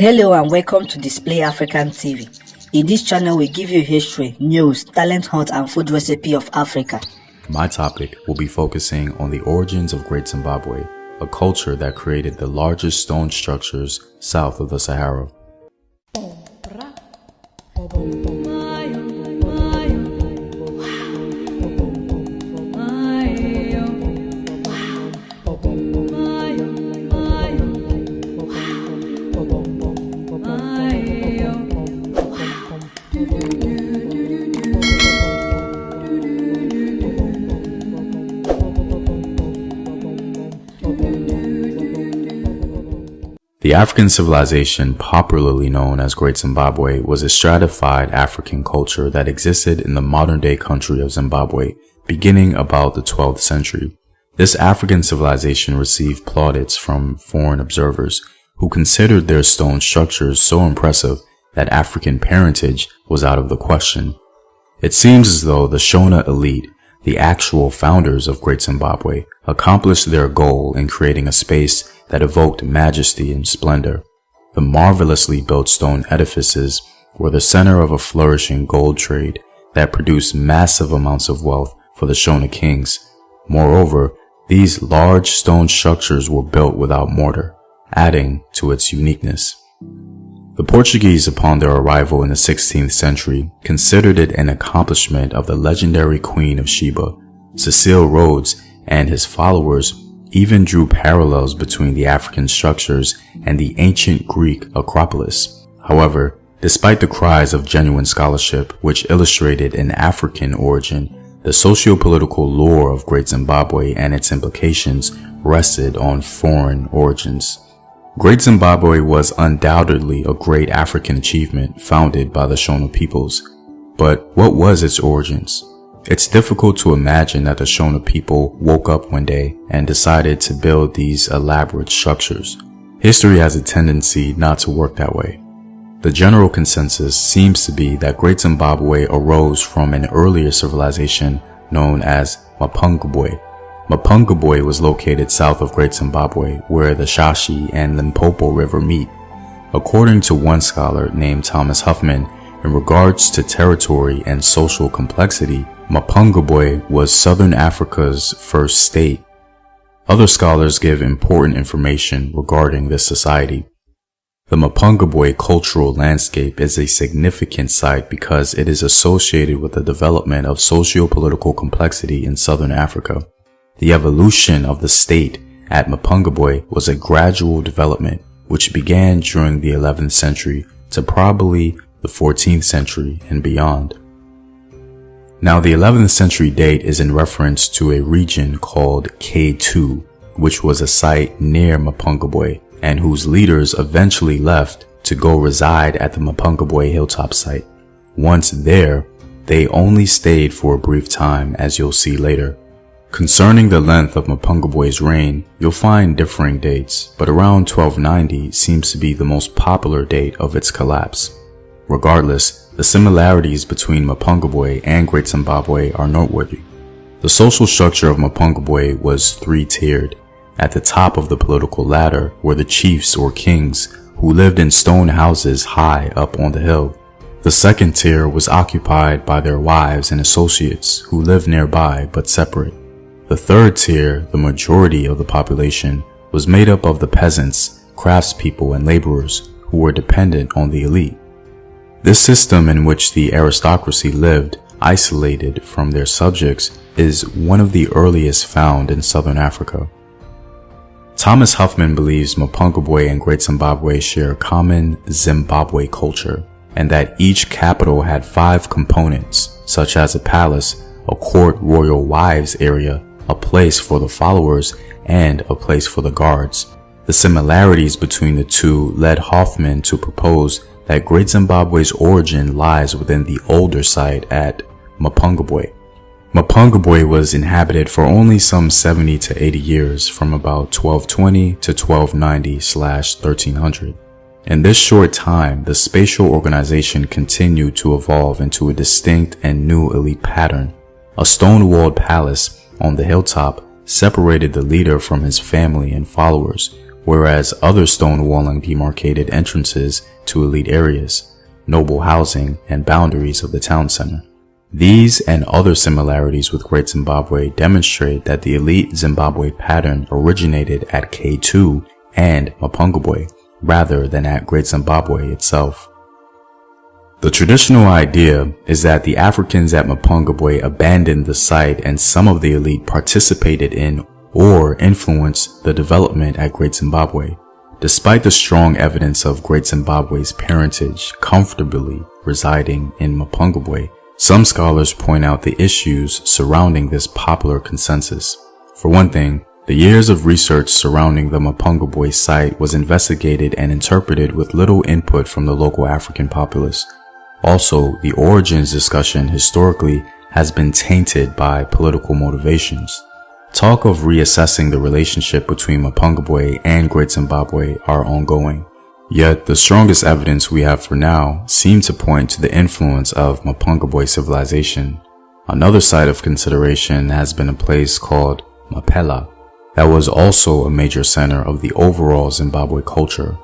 Hello and welcome to Display African TV. In this channel, we give you history, news, talent hunt, and food recipe of Africa. My topic will be focusing on the origins of Great Zimbabwe, a culture that created the largest stone structures south of the Sahara. The African civilization, popularly known as Great Zimbabwe, was a stratified African culture that existed in the modern-day country of Zimbabwe, beginning about the 12th century. This African civilization received plaudits from foreign observers, who considered their stone structures so impressive that African parentage was out of the question. It seems as though the Shona elite, the actual founders of Great Zimbabwe, accomplished their goal in creating a space that evoked majesty and splendor. The marvelously built stone edifices were the center of a flourishing gold trade that produced massive amounts of wealth for the Shona kings. Moreover, these large stone structures were built without mortar, adding to its uniqueness. The Portuguese, upon their arrival in the 16th century, considered it an accomplishment of the legendary Queen of Sheba. Cecil Rhodes and his followers even drew parallels between the African structures and the ancient Greek Acropolis. However, despite the cries of genuine scholarship which illustrated an African origin, the socio-political lore of Great Zimbabwe and its implications rested on foreign origins. Great Zimbabwe was undoubtedly a great African achievement founded by the Shona peoples. But what was its origins? It's difficult to imagine that the Shona people woke up one day and decided to build these elaborate structures. History has a tendency not to work that way. The general consensus seems to be that Great Zimbabwe arose from an earlier civilization known as Mapungubwe. Mapungubwe was located south of Great Zimbabwe, where the Shashi and Limpopo River meet. According to one scholar named Thomas Huffman, in regards to territory and social complexity, Mapungubwe was Southern Africa's first state. Other scholars give important information regarding this society. The Mapungubwe cultural landscape is a significant site because it is associated with the development of socio-political complexity in Southern Africa. The evolution of the state at Mapungubwe was a gradual development which began during the 11th century to probably the 14th century and beyond. Now, the 11th century date is in reference to a region called K2, which was a site near Mapungubwe and whose leaders eventually left to go reside at the Mapungubwe hilltop site. Once there, they only stayed for a brief time, as you'll see later. Concerning the length of Mapungubwe's reign, you'll find differing dates, but around 1290 seems to be the most popular date of its collapse. Regardless, the similarities between Mapungubwe and Great Zimbabwe are noteworthy. The social structure of Mapungubwe was three-tiered. At the top of the political ladder were the chiefs or kings, who lived in stone houses high up on the hill. The second tier was occupied by their wives and associates, who lived nearby but separate. The third tier, the majority of the population, was made up of the peasants, craftspeople, and laborers who were dependent on the elite. This system in which the aristocracy lived, isolated from their subjects, is one of the earliest found in southern Africa. Thomas Huffman believes Mapungubwe and Great Zimbabwe share common Zimbabwe culture, and that each capital had 5 components, such as a palace, a court royal wives area, a place for the followers, and a place for the guards. The similarities between the two led Hoffman to propose that Great Zimbabwe's origin lies within the older site at Mapungubwe. Mapungubwe was inhabited for only some 70 to 80 years, from about 1220 to 1290/1300. In this short time, the spatial organization continued to evolve into a distinct and new elite pattern. A stone-walled palace on the hilltop separated the leader from his family and followers, whereas other stone walling demarcated entrances to elite areas, noble housing, and boundaries of the town center. These and other similarities with Great Zimbabwe demonstrate that the elite Zimbabwe pattern originated at K2 and Mapungubwe rather than at Great Zimbabwe itself. The traditional idea is that the Africans at Mapungubwe abandoned the site and some of the elite participated in or influenced the development at Great Zimbabwe. Despite the strong evidence of Great Zimbabwe's parentage comfortably residing in Mapungubwe, some scholars point out the issues surrounding this popular consensus. For one thing, the years of research surrounding the Mapungubwe site was investigated and interpreted with little input from the local African populace. Also, the origins discussion historically has been tainted by political motivations. Talk of reassessing the relationship between Mapungubwe and Great Zimbabwe are ongoing. Yet, the strongest evidence we have for now seem to point to the influence of Mapungubwe civilization. Another site of consideration has been a place called Mapela that was also a major center of the overall Zimbabwe culture.